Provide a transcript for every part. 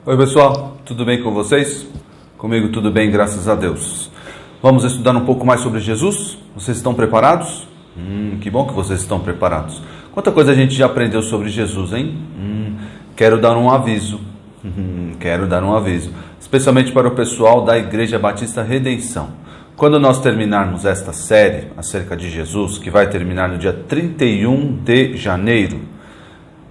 Oi pessoal, tudo bem com vocês? Comigo tudo bem, graças a Deus. Vamos estudar um pouco mais sobre Jesus? Vocês estão preparados? Que bom que vocês estão preparados. Quanta coisa a gente já aprendeu sobre Jesus, hein? Quero dar um aviso. Especialmente para o pessoal da Igreja Batista Redenção. Quando nós terminarmos esta série acerca de Jesus, que vai terminar no dia 31 de janeiro,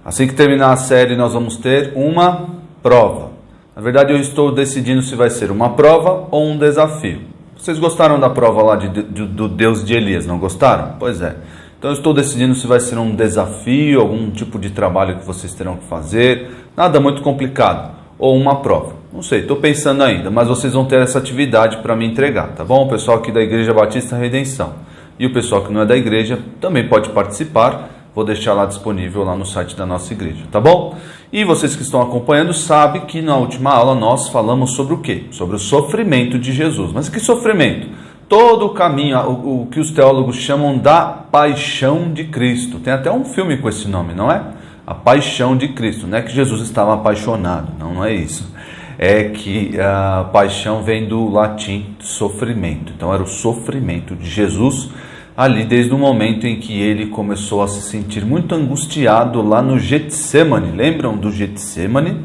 assim que terminar a série nós vamos ter uma prova. Na verdade eu estou decidindo se vai ser uma prova ou um desafio. Vocês gostaram da prova lá do Deus de Elias, não gostaram? Pois é. Então eu estou decidindo se vai ser um desafio, algum tipo de trabalho que vocês terão que fazer, nada muito complicado, ou uma prova. Não sei, estou pensando ainda, mas vocês vão ter essa atividade para me entregar, tá bom? O pessoal aqui da Igreja Batista Redenção. E o pessoal que não é da igreja também pode participar. Vou deixar lá disponível lá no site da nossa igreja, tá bom? E vocês que estão acompanhando sabem que na última aula nós falamos sobre o quê? Sobre o sofrimento de Jesus. Mas que sofrimento? Todo o caminho, o que os teólogos chamam da paixão de Cristo. Tem até um filme com esse nome, não é? A paixão de Cristo. Não é que Jesus estava apaixonado, não é isso. É que a paixão vem do latim sofrimento. Então era o sofrimento de Jesus ali desde o momento em que ele começou a se sentir muito angustiado lá no Getsemane. Lembram do Getsemane?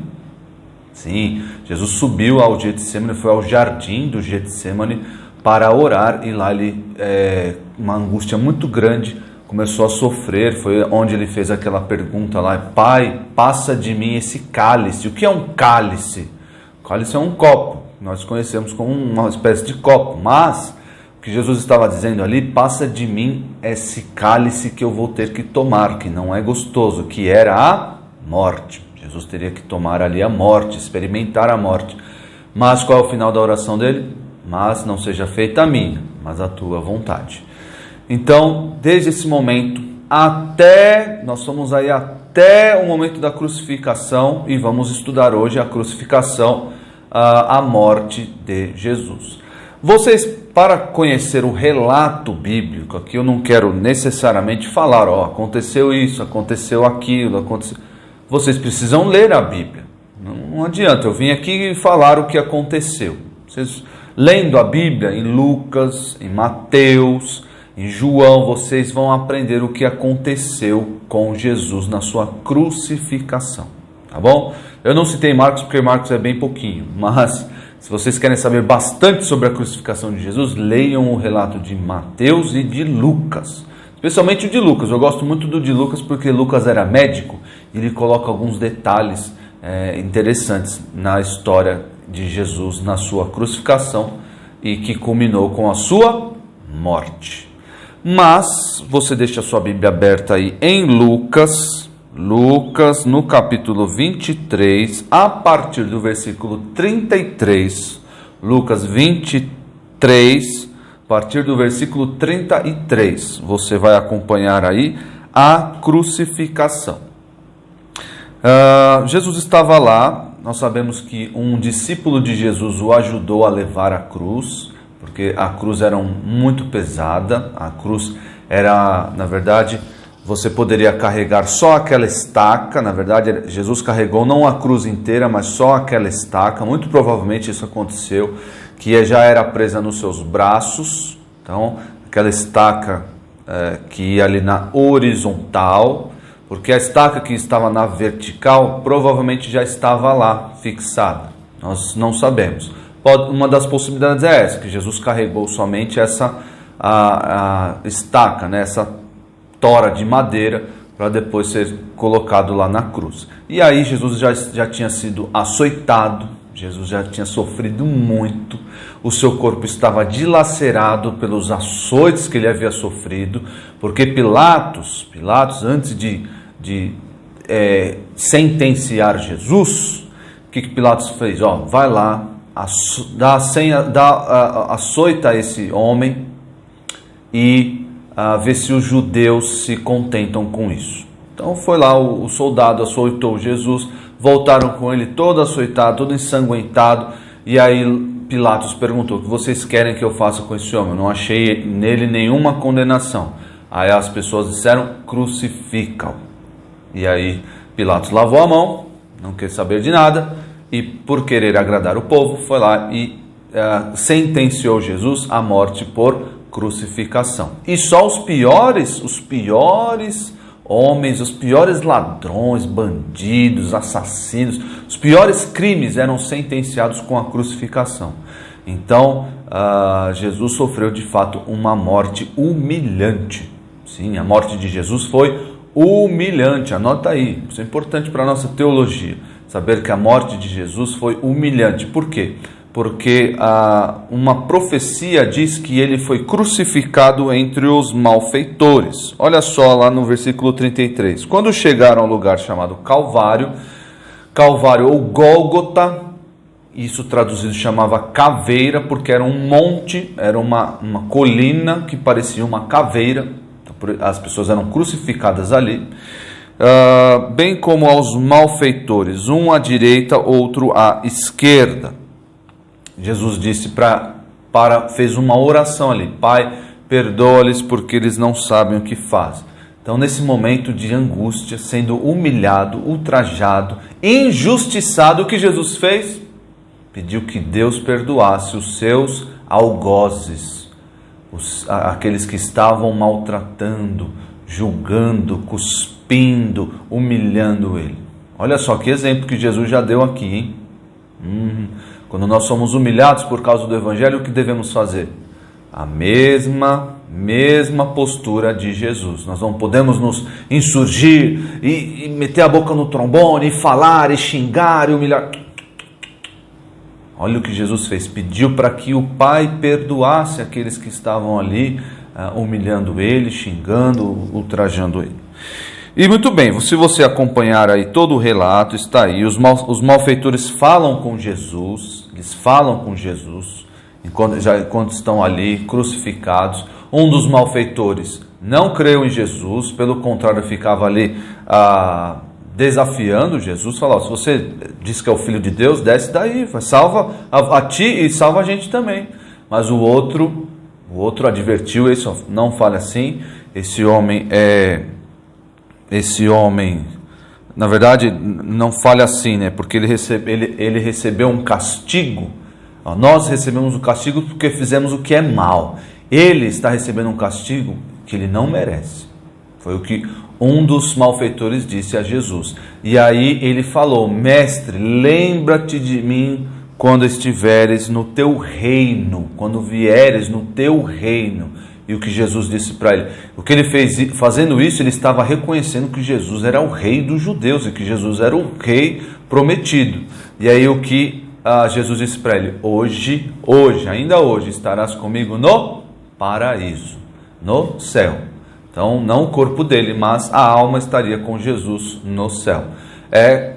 Sim, Jesus subiu ao Getsemane, foi ao jardim do Getsemane para orar, e lá ele, uma angústia muito grande, começou a sofrer. Foi onde ele fez aquela pergunta lá: Pai, passa de mim esse cálice. O que é um cálice? O cálice é um copo, nós conhecemos como uma espécie de copo, mas o que Jesus estava dizendo ali: passa de mim esse cálice que eu vou ter que tomar, que não é gostoso, que era a morte. Jesus teria que tomar ali a morte, experimentar a morte. Mas qual é o final da oração dele? Mas não seja feita a minha, mas a tua vontade. Então, desde esse momento nós fomos aí até o momento da crucificação, e vamos estudar hoje a crucificação, a morte de Jesus. Vocês, para conhecer o relato bíblico, aqui eu não quero necessariamente falar, aconteceu isso, aconteceu aquilo, aconteceu. Vocês precisam ler a Bíblia. Não adianta eu vim aqui falar o que aconteceu. Vocês, lendo a Bíblia em Lucas, em Mateus, em João, vocês vão aprender o que aconteceu com Jesus na sua crucificação, tá bom? Eu não citei Marcos porque Marcos é bem pouquinho, mas se vocês querem saber bastante sobre a crucificação de Jesus, leiam o relato de Mateus e de Lucas, especialmente o de Lucas. Eu gosto muito do de Lucas porque Lucas era médico e ele coloca alguns detalhes interessantes na história de Jesus, na sua crucificação, e que culminou com a sua morte. Mas você deixa a sua Bíblia aberta aí em Lucas no capítulo 23, a partir do versículo 33, Lucas 23, a partir do versículo 33, você vai acompanhar aí a crucificação. Jesus estava lá. Nós sabemos que um discípulo de Jesus o ajudou a levar a cruz, porque a cruz era muito pesada. A cruz era, na verdade, você poderia carregar só aquela estaca. Na verdade, Jesus carregou não a cruz inteira, mas só aquela estaca. Muito provavelmente isso aconteceu, que já era presa nos seus braços. Então, aquela estaca que ia ali na horizontal, porque a estaca que estava na vertical provavelmente já estava lá fixada. Nós não sabemos. Uma das possibilidades é essa, que Jesus carregou somente essa a estaca, né, essa tora de madeira, para depois ser colocado lá na cruz. E aí Jesus já tinha sido açoitado, Jesus já tinha sofrido muito, o seu corpo estava dilacerado pelos açoites que ele havia sofrido, porque Pilatos, antes de sentenciar Jesus, o que Pilatos fez? Vai lá, açoita esse homem e vê se os judeus se contentam com isso. Então foi lá, o soldado açoitou Jesus, voltaram com ele todo açoitado, todo ensanguentado, e aí Pilatos perguntou: o que vocês querem que eu faça com esse homem? Eu não achei nele nenhuma condenação. Aí as pessoas disseram: crucifica-o. E aí Pilatos lavou a mão, não quer saber de nada, e por querer agradar o povo, foi lá e sentenciou Jesus à morte por crucificação. E só os piores homens, os piores ladrões, bandidos, assassinos, os piores crimes eram sentenciados com a crucificação. Então, Jesus sofreu de fato uma morte humilhante. Sim, a morte de Jesus foi humilhante. Anota aí, isso é importante para a nossa teologia, saber que a morte de Jesus foi humilhante. Por quê? Porque uma profecia diz que ele foi crucificado entre os malfeitores. Olha só lá no versículo 33. Quando chegaram ao lugar chamado Calvário ou Gólgota, isso traduzido chamava caveira, porque era um monte, era uma colina que parecia uma caveira. As pessoas eram crucificadas ali, bem como aos malfeitores, um à direita, outro à esquerda. Jesus disse fez uma oração ali: Pai, perdoa-lhes porque eles não sabem o que fazem. Então, nesse momento de angústia, sendo humilhado, ultrajado, injustiçado, o que Jesus fez? Pediu que Deus perdoasse os seus algozes, aqueles que estavam maltratando, julgando, cuspindo, humilhando ele. Olha só que exemplo que Jesus já deu aqui, hein? Quando nós somos humilhados por causa do Evangelho, o que devemos fazer? A mesma postura de Jesus. Nós não podemos nos insurgir e meter a boca no trombone, e falar, e xingar, e humilhar. Olha o que Jesus fez, pediu para que o Pai perdoasse aqueles que estavam ali humilhando ele, xingando, ultrajando ele. E muito bem, se você acompanhar aí todo o relato, está aí, os malfeitores falam com Jesus, eles falam com Jesus, enquanto estão ali crucificados. Um dos malfeitores não creu em Jesus, pelo contrário, ficava ali desafiando Jesus, falou: se você diz que é o Filho de Deus, desce daí, salva a ti e salva a gente também. Mas o outro advertiu: não fale assim, esse homem, na verdade, não fale assim, né? Porque ele recebeu um castigo. Nós recebemos o castigo porque fizemos o que é mal. Ele está recebendo um castigo que ele não merece. Foi o que um dos malfeitores disse a Jesus. E aí ele falou: Mestre, lembra-te de mim quando estiveres no teu reino, quando vieres no teu reino. E o que Jesus disse para ele? O que ele fez, fazendo isso, ele estava reconhecendo que Jesus era o rei dos judeus e que Jesus era o rei prometido. E aí o que Jesus disse para ele: ainda hoje estarás comigo no paraíso, no céu. Então, não o corpo dele, mas a alma estaria com Jesus no céu.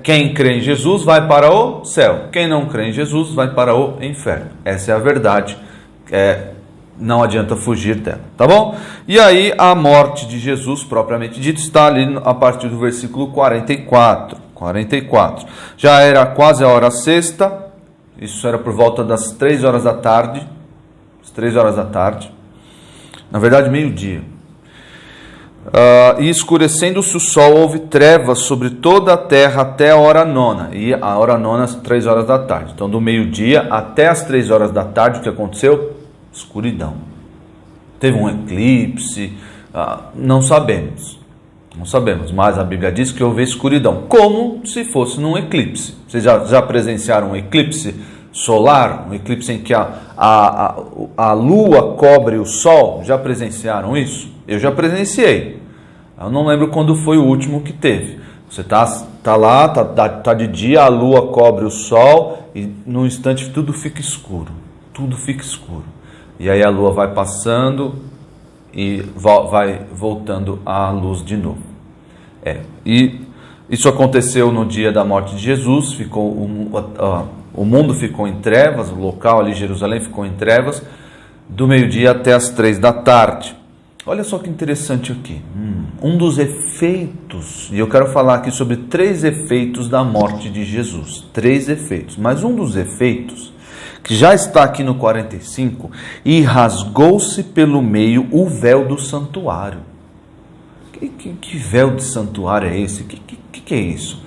Quem crê em Jesus vai para o céu. Quem não crê em Jesus vai para o inferno. Essa é a verdade. Não adianta fugir dela, tá bom? E aí, a morte de Jesus, propriamente dito, está ali a partir do versículo 44. Já era quase a hora sexta. Isso era por volta das 3 horas da tarde. Na verdade, meio-dia. E escurecendo-se o sol, houve trevas sobre toda a terra até a hora nona. E a hora nona, às 3 horas da tarde. Então, do meio-dia até as 3 horas da tarde, o que aconteceu? Escuridão. Teve um eclipse? Não sabemos, mas a Bíblia diz que houve escuridão, como se fosse num eclipse. Vocês já presenciaram um eclipse solar? Um eclipse em que a lua cobre o sol? Já presenciaram isso? Eu já presenciei. Eu não lembro quando foi o último que teve. Você tá lá, tá de dia, a lua cobre o sol e num instante tudo fica escuro. E aí a lua vai passando e vai voltando à luz de novo. E isso aconteceu no dia da morte de Jesus. O mundo ficou em trevas, o local ali, Jerusalém, ficou em trevas, do meio-dia até as 3 da tarde. Olha só que interessante aqui. Um dos efeitos, e eu quero falar aqui sobre 3 efeitos da morte de Jesus. 3 efeitos, mas um dos efeitos que já está aqui no 45, e rasgou-se pelo meio o véu do santuário. Que véu de santuário é esse? Que é isso?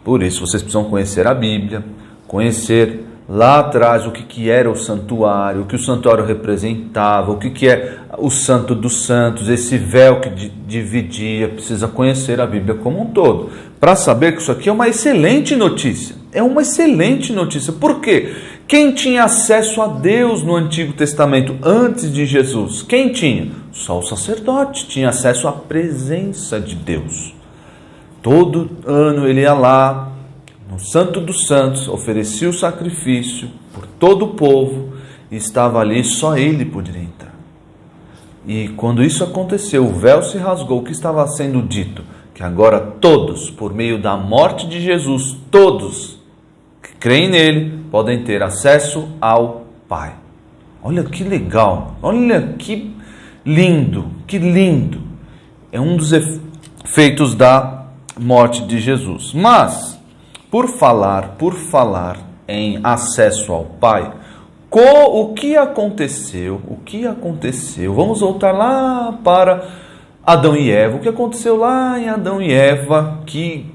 Por isso vocês precisam conhecer a Bíblia, conhecer lá atrás o que era o santuário, o que o santuário representava, o que é o Santo dos Santos, esse véu que dividia. Precisa conhecer a Bíblia como um todo, para saber que isso aqui é uma excelente notícia. É uma excelente notícia. Por quê? Quem tinha acesso a Deus no Antigo Testamento antes de Jesus? Quem tinha? Só o sacerdote tinha acesso à presença de Deus. Todo ano ele ia lá no Santo dos Santos, oferecia o sacrifício por todo o povo e estava ali, só ele poderia entrar. E quando isso aconteceu, o véu se rasgou. O que estava sendo dito? Que agora todos, por meio da morte de Jesus, todos que creem nele, podem ter acesso ao Pai. Olha que legal, olha que lindo, que lindo. É um dos efeitos da morte de Jesus. Mas, por falar em acesso ao Pai, o que aconteceu? Vamos voltar lá para Adão e Eva. O que aconteceu lá em Adão e Eva que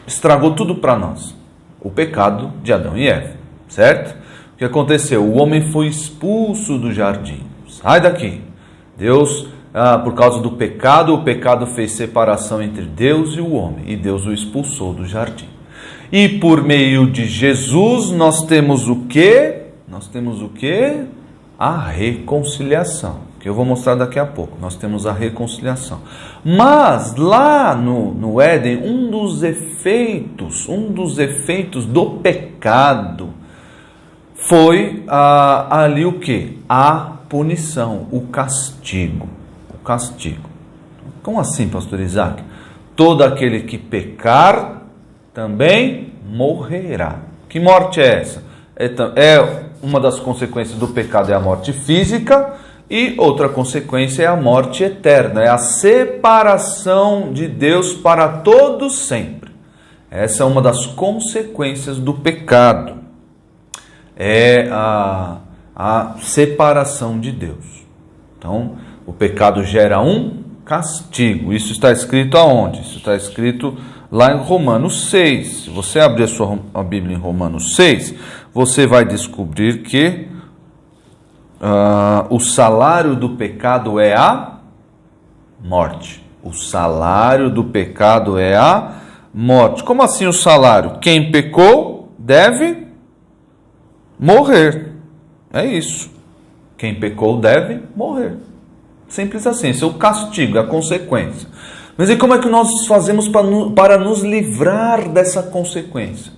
estragou tudo para nós? O pecado de Adão e Eva, certo? O que aconteceu? O homem foi expulso do jardim. Sai daqui. Deus, por causa do pecado, o pecado fez separação entre Deus e o homem, e Deus o expulsou do jardim. E por meio de Jesus nós temos o quê? Nós temos o quê? A reconciliação, que eu vou mostrar daqui a pouco. Nós temos a reconciliação. Mas lá no Éden, um dos efeitos do pecado foi ali o quê? A punição, o castigo. Como assim, pastor Isaac? Todo aquele que pecar também morrerá. Que morte é essa? Uma das consequências do pecado é a morte física, e outra consequência é a morte eterna, é a separação de Deus para todos sempre. Essa é uma das consequências do pecado, é a separação de Deus. Então, o pecado gera um castigo. Isso está escrito aonde? Isso está escrito lá em Romanos 6. Se você abrir a Bíblia em Romanos 6, você vai descobrir que o salário do pecado é a morte. O salário do pecado é a morte. Como assim o salário? Quem pecou deve morrer. É isso. Quem pecou deve morrer. Simples assim. Esse é o castigo, é a consequência. Mas e como é que nós fazemos para nos livrar dessa consequência?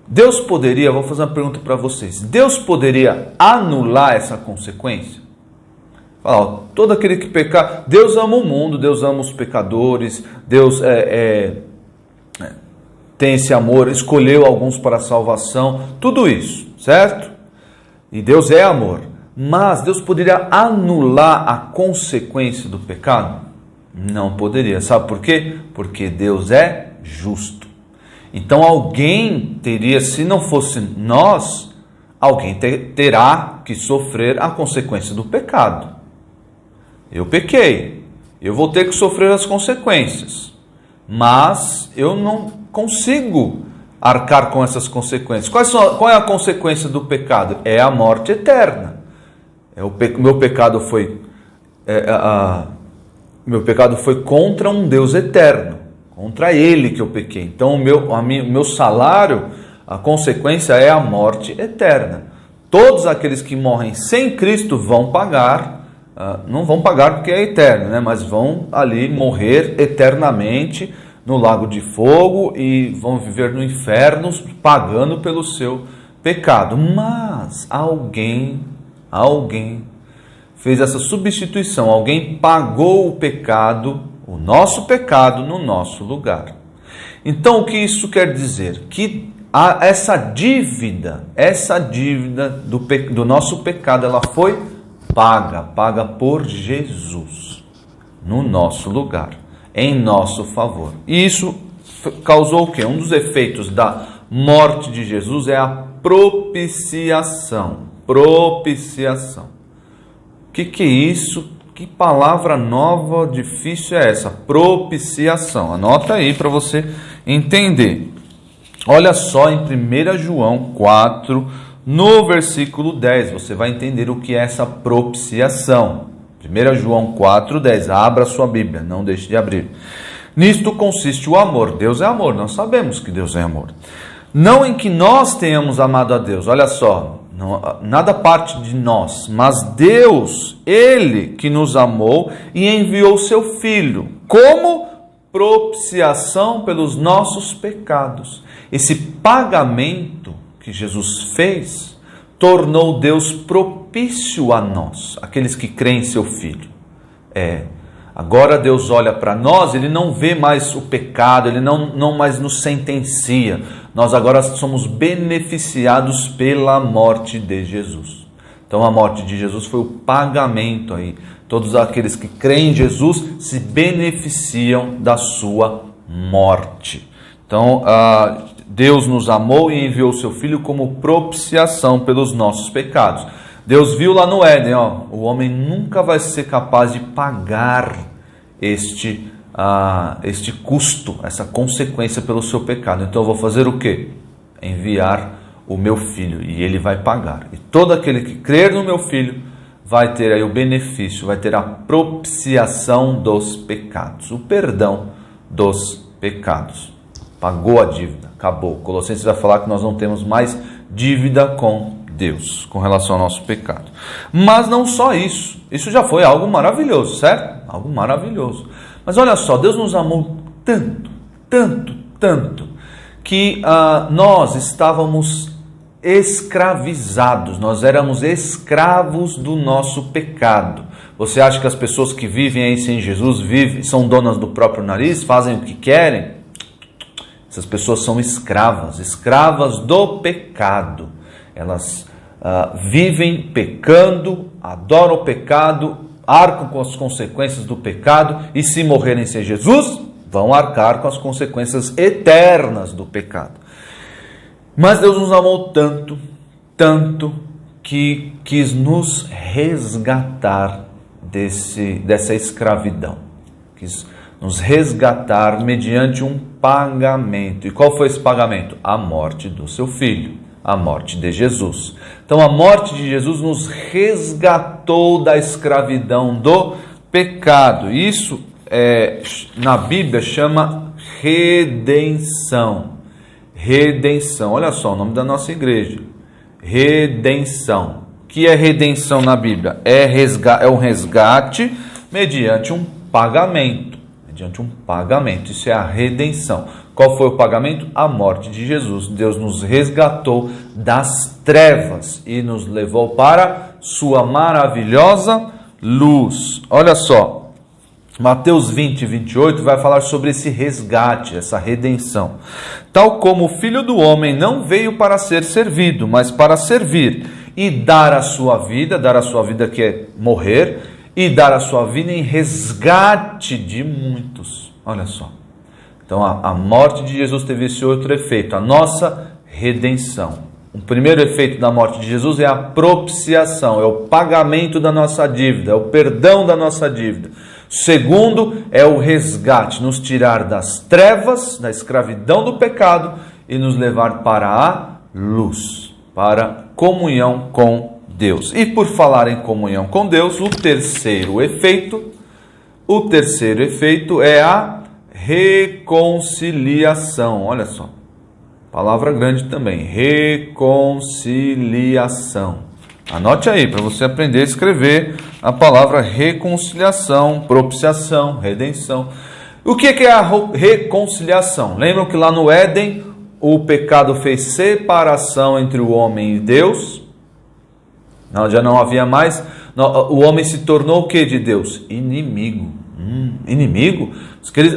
Deus poderia, vou fazer uma pergunta para vocês, Deus poderia anular essa consequência? Fala, todo aquele que pecar, Deus ama o mundo, Deus ama os pecadores, Deus tem esse amor, escolheu alguns para a salvação, tudo isso, certo? E Deus é amor, mas Deus poderia anular a consequência do pecado? Não poderia, sabe por quê? Porque Deus é justo. Então alguém teria, se não fosse nós, alguém terá que sofrer a consequência do pecado. Eu pequei, eu vou ter que sofrer as consequências, mas eu não consigo arcar com essas consequências. Qual é a consequência do pecado? É a morte eterna. Meu pecado foi contra um Deus eterno. Contra ele que eu pequei. Então o meu salário, a consequência é a morte eterna. Todos aqueles que morrem sem Cristo vão pagar, não vão pagar porque é eterno, né? Mas vão ali morrer eternamente no lago de fogo e vão viver no inferno pagando pelo seu pecado. Mas alguém fez essa substituição, alguém pagou o pecado, o nosso pecado no nosso lugar. Então o que isso quer dizer? Que essa dívida do nosso pecado, ela foi paga por Jesus, no nosso lugar, em nosso favor. E isso causou o quê? Um dos efeitos da morte de Jesus é a propiciação. Propiciação. O que é isso? Que palavra nova, difícil é essa? Propiciação. Anota aí para você entender. Olha só em 1 João 4, no versículo 10, você vai entender o que é essa propiciação. 1 João 4, 10, abra sua Bíblia, não deixe de abrir. Nisto consiste o amor. Deus é amor, nós sabemos que Deus é amor. Não em que nós tenhamos amado a Deus, olha só, nada parte de nós, mas Deus, Ele que nos amou e enviou seu Filho, como propiciação pelos nossos pecados. Esse pagamento que Jesus fez tornou Deus propício a nós, aqueles que creem em seu Filho. Agora Deus olha para nós, Ele não vê mais o pecado, Ele não mais nos sentencia. Nós agora somos beneficiados pela morte de Jesus. Então a morte de Jesus foi o pagamento aí. Todos aqueles que creem em Jesus se beneficiam da sua morte. Então Deus nos amou e enviou seu Filho como propiciação pelos nossos pecados. Deus viu lá no Éden, o homem nunca vai ser capaz de pagar este custo, essa consequência pelo seu pecado. Então eu vou fazer o quê? Enviar o meu Filho e Ele vai pagar. E todo aquele que crer no meu Filho vai ter aí o benefício, vai ter a propiciação dos pecados, o perdão dos pecados. Pagou a dívida, acabou. Colossenses vai falar que nós não temos mais dívida com Deus, com relação ao nosso pecado. Mas não só isso, isso já foi algo maravilhoso, certo? Algo maravilhoso. Mas olha só, Deus nos amou tanto, tanto, tanto, que nós estávamos escravizados, nós éramos escravos do nosso pecado. Você acha que as pessoas que vivem aí sem Jesus são donas do próprio nariz, fazem o que querem? Essas pessoas são escravas do pecado. Elas vivem pecando, adoram o pecado, arcam com as consequências do pecado e, se morrerem sem Jesus, vão arcar com as consequências eternas do pecado. Mas Deus nos amou tanto, tanto, que quis nos resgatar dessa escravidão. Quis nos resgatar mediante um pagamento. E qual foi esse pagamento? A morte do seu Filho. A morte de Jesus. Então a morte de Jesus nos resgatou da escravidão do pecado. Isso na Bíblia chama redenção. Redenção. Olha só o nome da nossa igreja. Redenção. O que é redenção na Bíblia? É um resgate mediante um pagamento. Mediante um pagamento. Isso é a redenção. Qual foi o pagamento? A morte de Jesus. Deus nos resgatou das trevas e nos levou para sua maravilhosa luz. Olha só, Mateus 20, 28 vai falar sobre esse resgate, essa redenção. Tal como o Filho do Homem não veio para ser servido, mas para servir e dar a sua vida que é morrer, e dar a sua vida em resgate de muitos. Olha só. Então a morte de Jesus teve esse outro efeito, a nossa redenção. O primeiro efeito da morte de Jesus é a propiciação, é o pagamento da nossa dívida, é o perdão da nossa dívida. O segundo é o resgate, nos tirar das trevas, da escravidão do pecado e nos levar para a luz, para comunhão com Deus. E por falar em comunhão com Deus, o terceiro efeito é a reconciliação. Olha só, palavra grande também, reconciliação. Anote aí para você aprender a escrever a palavra reconciliação, propiciação, redenção. O que é a reconciliação? Lembram que lá no Éden o pecado fez separação entre o homem e Deus? Já não havia mais. O homem se tornou o que de Deus? Inimigo. Inimigo?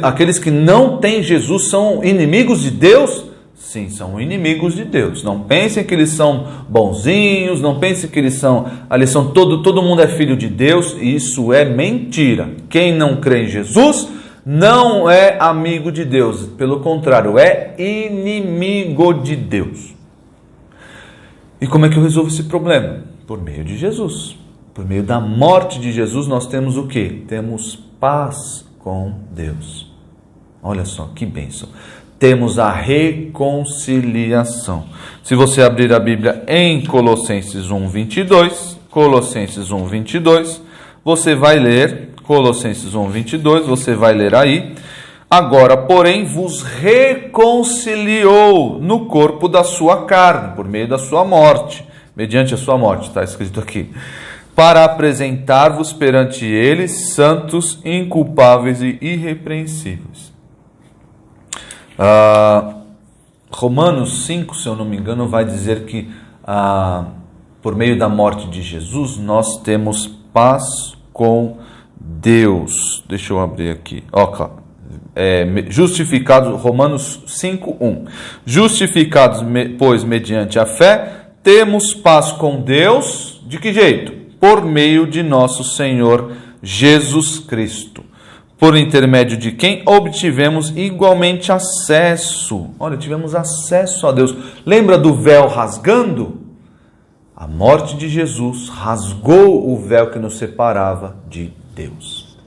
Aqueles que não têm Jesus são inimigos de Deus? Sim, são inimigos de Deus. Não pensem que eles são bonzinhos, não pensem que eles são todo mundo é filho de Deus. Isso é mentira. Quem não crê em Jesus não é amigo de Deus. Pelo contrário, é inimigo de Deus. E como é que eu resolvo esse problema? Por meio de Jesus. Por meio da morte de Jesus nós temos o quê? Temos paz com Deus. Olha só que bênção. temos a reconciliação. Se você abrir a Bíblia em Colossenses 1:22, Colossenses 1:22, você vai ler, Colossenses 1:22, você vai ler aí: agora, porém, vos reconciliou no corpo da sua carne, por meio da sua morte, mediante a sua morte, está escrito aqui, para apresentar-vos perante ele santos, inculpáveis e irrepreensíveis. Romanos 5, se eu não me engano, vai dizer que por meio da morte de Jesus nós temos paz com Deus. Deixa eu abrir aqui. Justificados, Romanos 5:1. Justificados, pois, mediante a fé, temos paz com Deus. De que jeito? Por meio de nosso Senhor Jesus Cristo, por intermédio de quem obtivemos igualmente acesso. Olha, tivemos acesso a Deus. Lembra do véu rasgando? A morte de Jesus rasgou o véu que nos separava de Deus.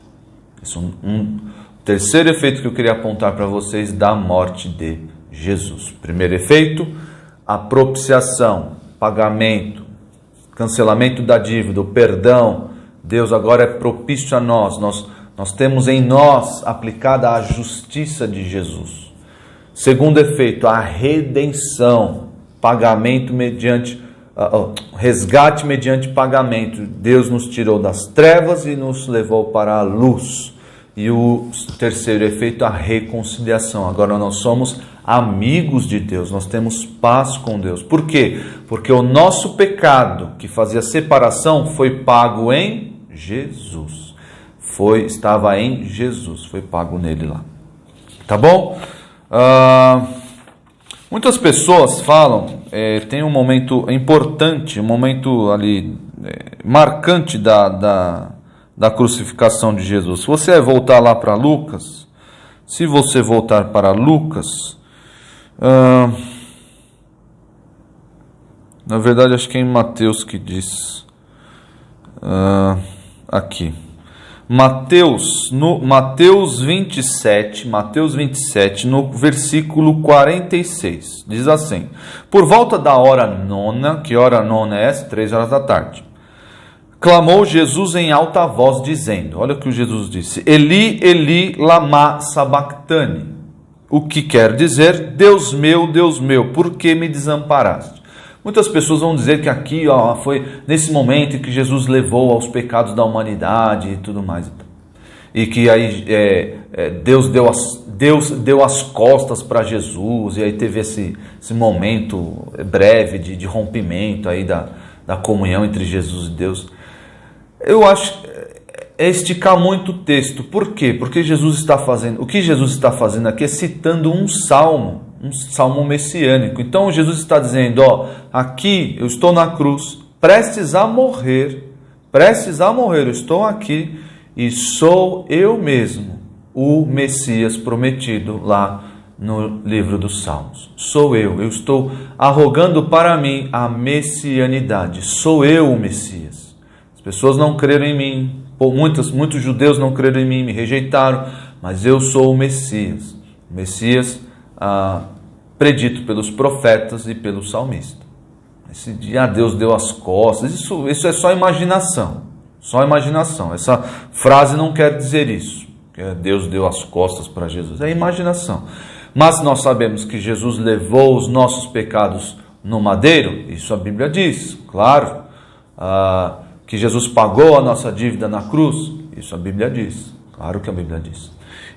Esse é um terceiro efeito que eu queria apontar para vocês da morte de Jesus. Primeiro efeito, a propiciação, pagamento, cancelamento da dívida, o perdão. Deus agora é propício a nós. Nós temos em nós aplicada a justiça de Jesus. Segundo efeito, a redenção, pagamento mediante, resgate mediante pagamento. Deus nos tirou das trevas e nos levou para a luz. E o terceiro efeito, a reconciliação. Agora nós somos amigos de Deus, nós temos paz com Deus. Por quê? Porque o nosso pecado, que fazia separação, foi pago em Jesus. Estava em Jesus, foi pago nele lá. Tá bom? Muitas pessoas falam, tem um momento importante, um momento ali marcante da crucificação de Jesus. Se você voltar lá para Lucas, se você voltar para Lucas, na verdade acho que é em Mateus que diz, aqui, Mateus 27, no versículo 46, diz assim: por volta da hora nona, que hora nona é essa? 3 horas da tarde, clamou Jesus em alta voz, dizendo, olha o que Jesus disse, Eli, Eli, lama sabactani, o que quer dizer, Deus meu, por que me desamparaste? Muitas pessoas vão dizer que aqui foi nesse momento em que Jesus levou aos pecados da humanidade e tudo mais. E que aí Deus deu as costas para Jesus, e aí teve esse momento breve de rompimento aí da comunhão entre Jesus e Deus. Eu acho é esticar muito o texto. Por quê? Porque o que Jesus está fazendo aqui é citando um salmo messiânico. Então Jesus está dizendo, aqui eu estou na cruz, prestes a morrer, eu estou aqui e sou eu mesmo, o Messias prometido lá no livro dos Salmos. Sou eu estou arrogando para mim a messianidade, sou eu o Messias. As pessoas não creram em mim, muitos judeus não creram em mim, me rejeitaram, mas eu sou o Messias. O Messias predito pelos profetas e pelo salmista. Esse dia Deus deu as costas, isso é só imaginação. Essa frase não quer dizer isso, que Deus deu as costas para Jesus, é imaginação. Mas nós sabemos que Jesus levou os nossos pecados no madeiro, isso a Bíblia diz, claro. Que Jesus pagou a nossa dívida na cruz, isso a Bíblia diz, claro que a Bíblia diz.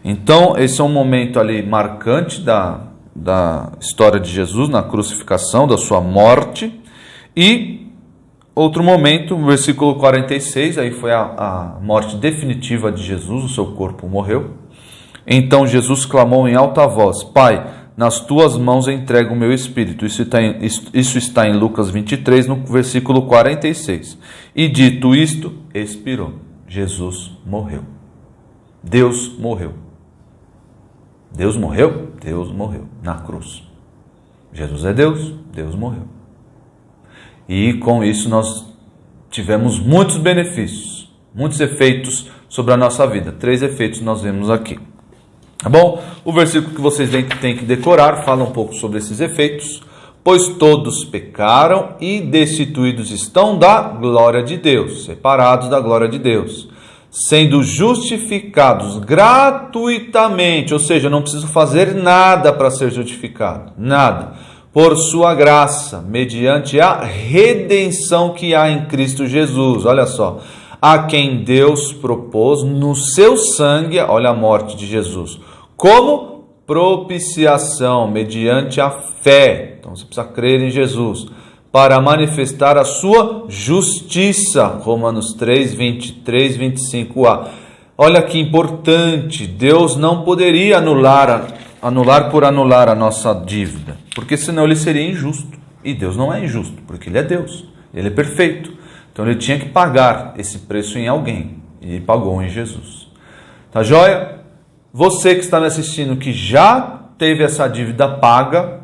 Então esse é um momento ali marcante da história de Jesus na crucificação, da sua morte. E outro momento, no versículo 46, aí foi a morte definitiva de Jesus, o seu corpo morreu. Então Jesus clamou em alta voz, Pai, nas tuas mãos entrego o meu espírito. Isso está em Lucas 23, no versículo 46. E dito isto, expirou. Jesus morreu. Deus morreu. Deus morreu? Deus morreu na cruz. Jesus é Deus, Deus morreu. E com isso nós tivemos muitos benefícios, muitos efeitos sobre a nossa vida. 3 efeitos nós vemos aqui. Tá bom? O versículo que vocês têm que decorar fala um pouco sobre esses efeitos. Pois todos pecaram e destituídos estão da glória de Deus, separados da glória de Deus, sendo justificados gratuitamente, ou seja, não preciso fazer nada para ser justificado, nada, por sua graça, mediante a redenção que há em Cristo Jesus. Olha só, a quem Deus propôs no seu sangue, olha a morte de Jesus, como propiciação mediante a fé. Então você precisa crer em Jesus para manifestar a sua justiça. Romanos 3, 23, 25a. Olha que importante, Deus não poderia anular por anular a nossa dívida, porque senão ele seria injusto. E Deus não é injusto, porque ele é Deus, ele é perfeito. Então ele tinha que pagar esse preço em alguém, e ele pagou em Jesus. Tá joia? Você que está me assistindo, que já teve essa dívida paga,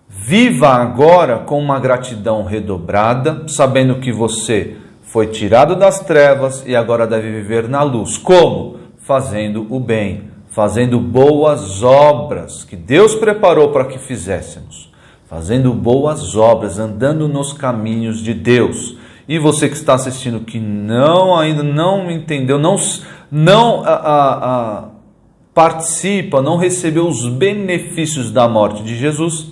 viva agora com uma gratidão redobrada, sabendo que você foi tirado das trevas e agora deve viver na luz. Como? Fazendo o bem, fazendo boas obras que Deus preparou para que fizéssemos. Fazendo boas obras, andando nos caminhos de Deus. E você que está assistindo que ainda não entendeu, participa, não recebeu os benefícios da morte de Jesus,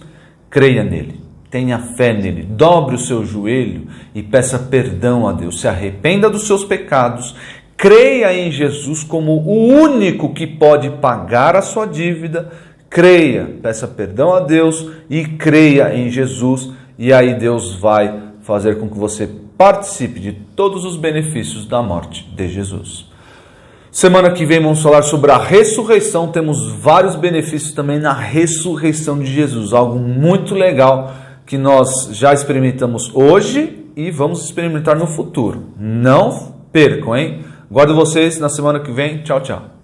creia nele, tenha fé nele, dobre o seu joelho e peça perdão a Deus, se arrependa dos seus pecados, creia em Jesus como o único que pode pagar a sua dívida, creia, peça perdão a Deus e creia em Jesus, e aí Deus vai fazer com que você participe de todos os benefícios da morte de Jesus. Semana que vem vamos falar sobre a ressurreição. Temos vários benefícios também na ressurreição de Jesus. Algo muito legal que nós já experimentamos hoje e vamos experimentar no futuro. Não percam, hein? Guardo vocês na semana que vem. Tchau, tchau.